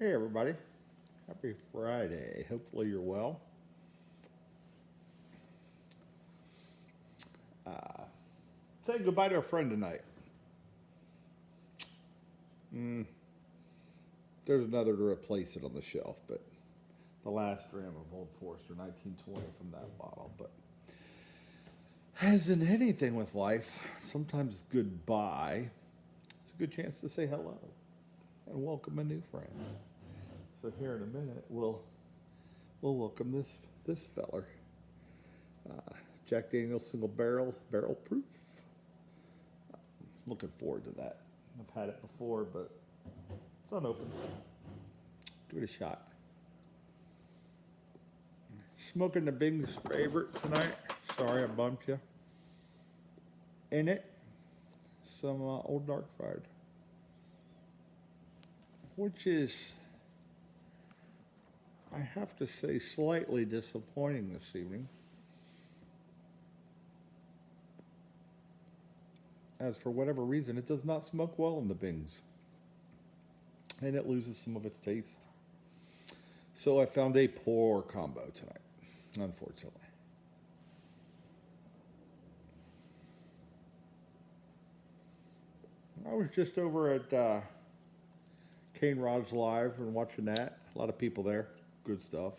Hey everybody, happy Friday. Hopefully you're well. Uh, Say goodbye to a friend tonight. Mm, there's another to replace it on the shelf, but the last dram of Old Forester 1920 from that bottle. But as in anything with life, sometimes goodbye is a good chance to say hello and welcome a new friend. So here in a minute, we'll welcome this feller. Uh, Jack Daniel's single barrel proof. Looking forward to that. I've had it before, but it's unopened. Give it a shot. Smoking the Bing's favorite tonight. Sorry I bumped you. In it, some Old Dark Fried, which is, I have to say, slightly disappointing this evening. As for whatever reason, it does not smoke well in the Bings. And it loses some of its taste. So I found a poor combo tonight, unfortunately. I was just over at Kane Rod's Live and watching that. A lot of people there. Good stuff.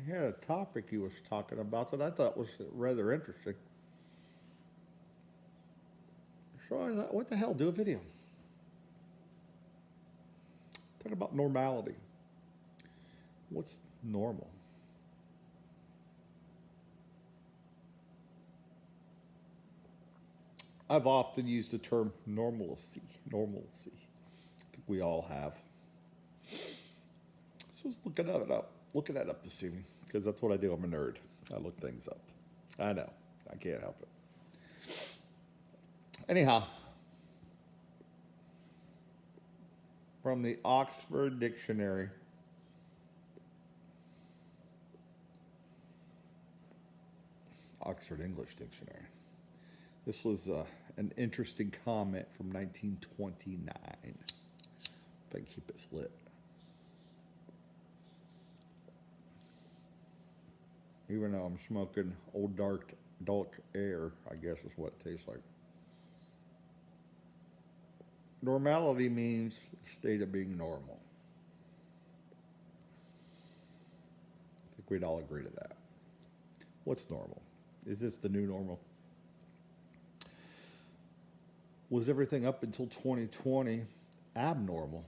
He had a topic he was talking about that I thought was rather interesting. So I thought, what the hell, do a video. Talk about normality. What's normal? I've often used the term normalcy. Normalcy. I think we all have. So I was looking that up this evening because that's what I do. I'm a nerd. I look things up. I know. I can't help it. Anyhow, from the Oxford Dictionary, Oxford English Dictionary. This was an interesting comment from 1929. If I can keep it lit. Even though I'm smoking old dark air, I guess is what it tastes like. Normality means a state of being normal. I think we'd all agree to that. What's normal? Is this the new normal? Was everything up until 2020 abnormal?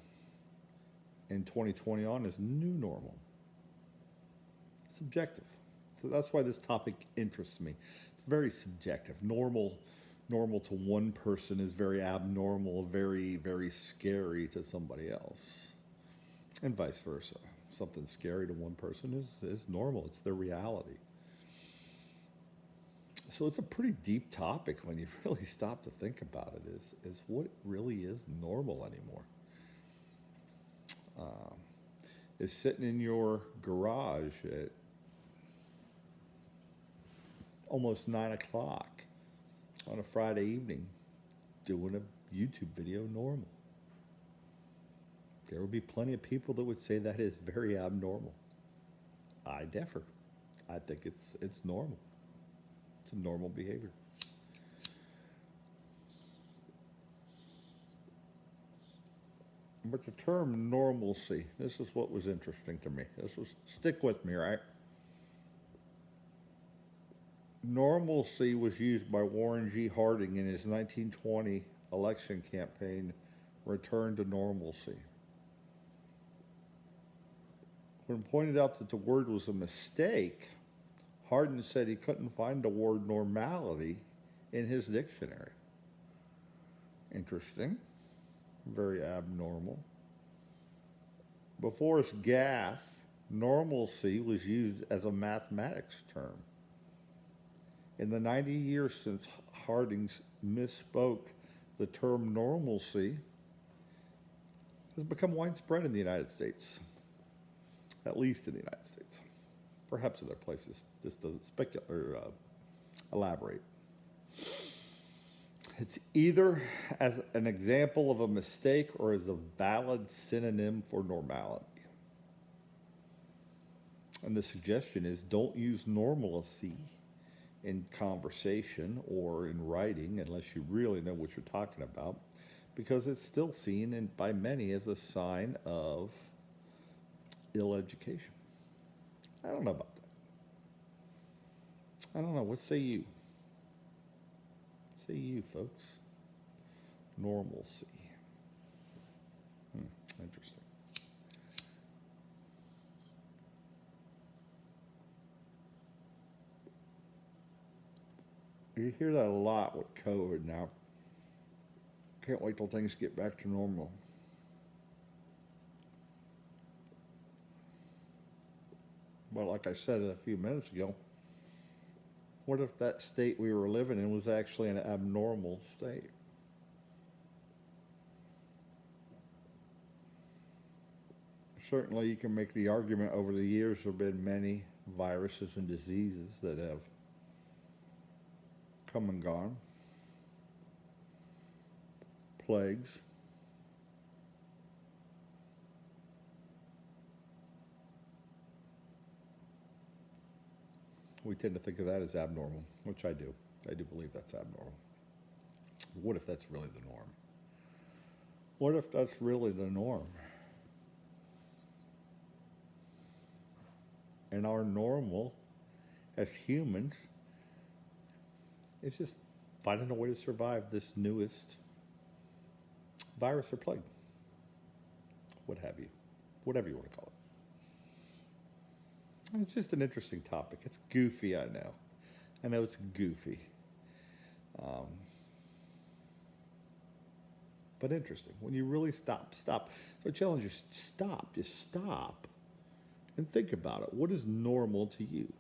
And 2020 on is new normal? Subjective. So that's why this topic interests me. It's very subjective. Normal to one person is very abnormal, very, very scary to somebody else. And vice versa. Something scary to one person is normal. It's their reality. So it's a pretty deep topic when you really stop to think about it, is what really is normal anymore. Is sitting in your garage at almost 9 o'clock on a Friday evening doing a YouTube video normal? There would be plenty of people that would say that is very abnormal. I differ. I think it's normal. It's a normal behavior. But the term normalcy, this is what was interesting to me. Stick with me, right? Normalcy was used by Warren G. Harding in his 1920 election campaign, Return to Normalcy. When pointed out that the word was a mistake, Hardin said he couldn't find the word normality in his dictionary. Interesting. Very abnormal. Before his gaffe, normalcy was used as a mathematics term. In the 90 years since Harding's misspoke, the term normalcy has become widespread in the United States, at least in the United States. Perhaps other places. This doesn't elaborate. It's either as an example of a mistake or as a valid synonym for normality. And the suggestion is don't use normalcy in conversation or in writing unless you really know what you're talking about, because it's still seen by many as a sign of ill education. I don't know about that. I don't know. What say you? Say you, folks. Normalcy. Interesting. You hear that a lot with COVID now. Can't wait till things get back to normal. Well, like I said a few minutes ago, what if that state we were living in was actually an abnormal state? Certainly, you can make the argument over the years there have been many viruses and diseases that have come and gone, plagues. We tend to think of that as abnormal, which I do. I do believe that's abnormal. What if that's really the norm? What if that's really the norm? And our normal as humans is just finding a way to survive this newest virus or plague, what have you, whatever you want to call it. It's just an interesting topic. It's goofy, I know. I know it's goofy. But interesting. When you really stop. So I challenge you, stop. Just stop and think about it. What is normal to you?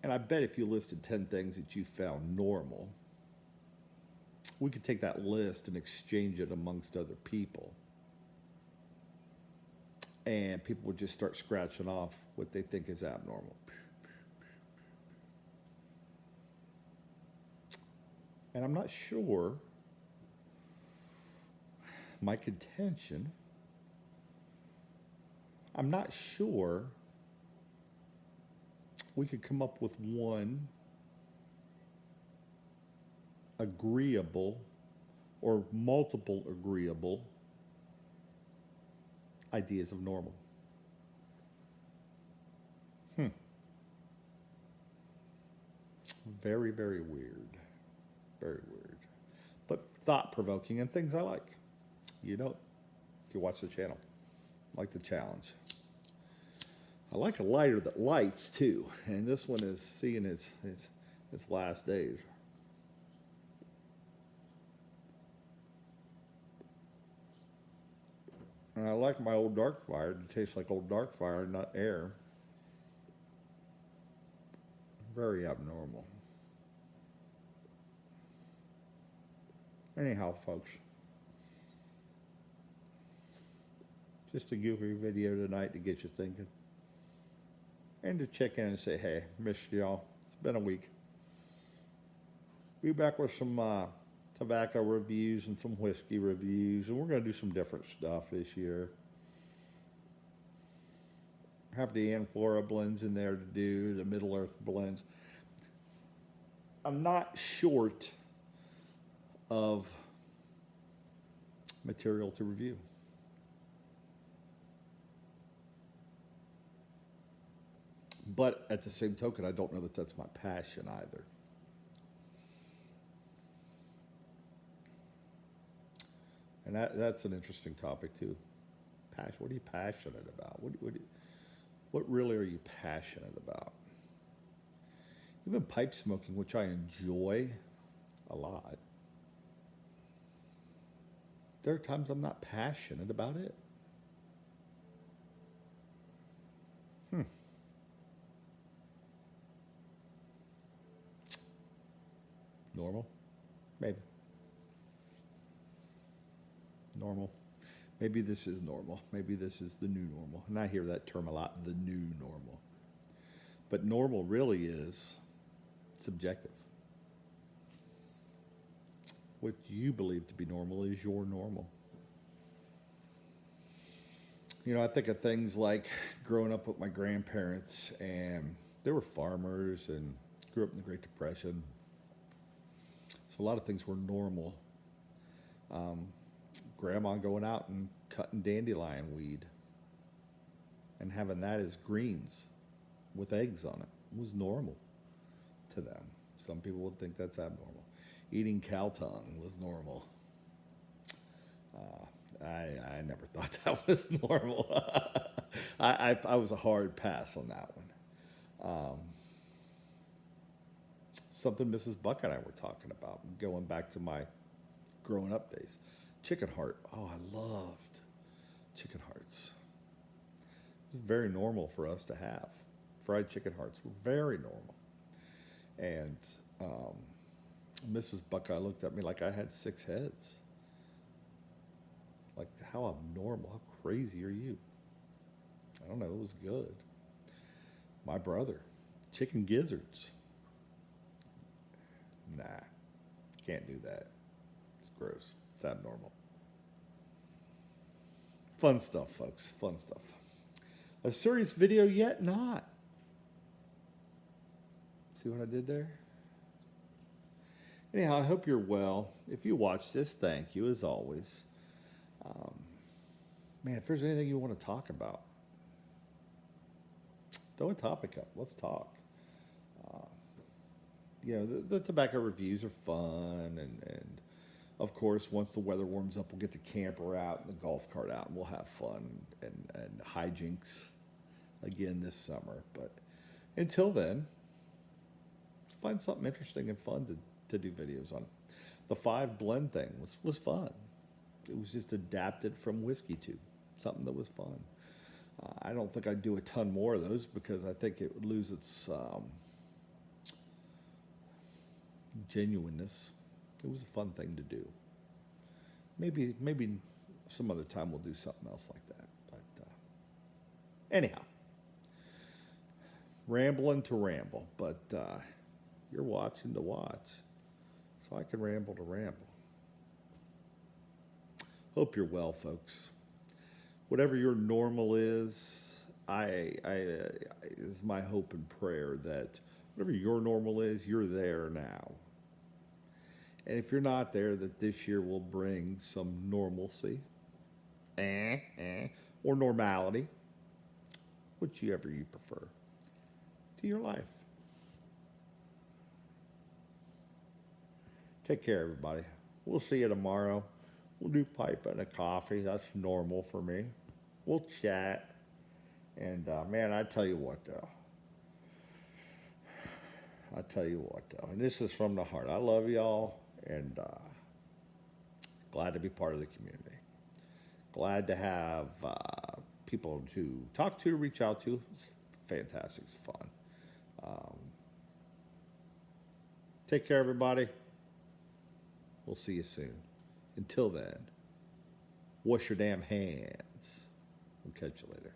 And I bet if you listed 10 things that you found normal, we could take that list and exchange it amongst other people. And people would just start scratching off what they think is abnormal. And I'm not sure, my contention, I'm not sure we could come up with one agreeable or multiple agreeable ideas of normal. Very, very weird. Very weird. But thought-provoking and things I like. You know, if you watch the channel, I like the challenge. I like a lighter that lights too, and this one is seeing its last days. And I like my old dark fire. It tastes like old dark fire, not air. Very abnormal. Anyhow, folks, just a goofy video tonight to get you thinking. And to check in and say, hey, missed y'all. It's been a week. Be back with some tobacco reviews and some whiskey reviews, and we're going to do some different stuff this year. Have the Anflora blends in there to do, the Middle Earth blends. I'm not short of material to review. But at the same token, I don't know that that's my passion either. And that's an interesting topic too. Passion. What are you passionate about? What really are you passionate about? Even pipe smoking, which I enjoy a lot, there are times I'm not passionate about it. Normal? Maybe. Normal. Maybe this is normal. Maybe this is the new normal. And I hear that term a lot, the new normal. But normal really is subjective. what you believe to be normal is your normal. You know, I think of things like growing up with my grandparents, and they were farmers and grew up in the Great Depression. So a lot of things were normal. Um, Grandma going out and cutting dandelion weed and having that as greens with eggs on it was normal to them. Some people would think that's abnormal. Eating cow tongue was normal. I never thought that was normal. I was a hard pass on that one. Something Mrs. Buck and I were talking about, going back to my growing up days. Chicken heart. Oh, I loved chicken hearts. It was very normal for us to have. Fried chicken hearts were very normal. And Mrs. Buckeye looked at me like I had 6 heads. Like, how abnormal, how crazy are you? I don't know, it was good. My brother, chicken gizzards. Nah, can't do that. It's gross. It's abnormal. Fun stuff, folks. Fun stuff. A serious video yet? Not. See what I did there? Anyhow, I hope you're well. If you watch this, thank you as always. Man, if there's anything you want to talk about, throw a topic up. Let's talk. You know, the tobacco reviews are fun, and of course, once the weather warms up, we'll get the camper out and the golf cart out, and we'll have fun and hijinks again this summer. But until then, let's find something interesting and fun to do videos on. The 5 blend thing was fun. It was just adapted from Whiskey Tube, something that was fun. I don't think I'd do a ton more of those because I think it would lose its genuineness. It was a fun thing to do. Maybe some other time we'll do something else like that. But anyhow, rambling to ramble, but you're watching to watch, so I can ramble to ramble. Hope you're well, folks. Whatever your normal is, is my hope and prayer that whatever your normal is, you're there now. And if you're not there, that this year will bring some normalcy, or normality, whichever you prefer, to your life. Take care, everybody. We'll see you tomorrow. We'll do pipe and a coffee. That's normal for me. We'll chat. And, man, I tell you what, though. And this is from the heart. I love y'all, and glad to be part of the community. Glad to have people to talk to, reach out to. It's fantastic. It's fun. Take care, everybody. We'll see you soon. Until then, wash your damn hands. We'll catch you later.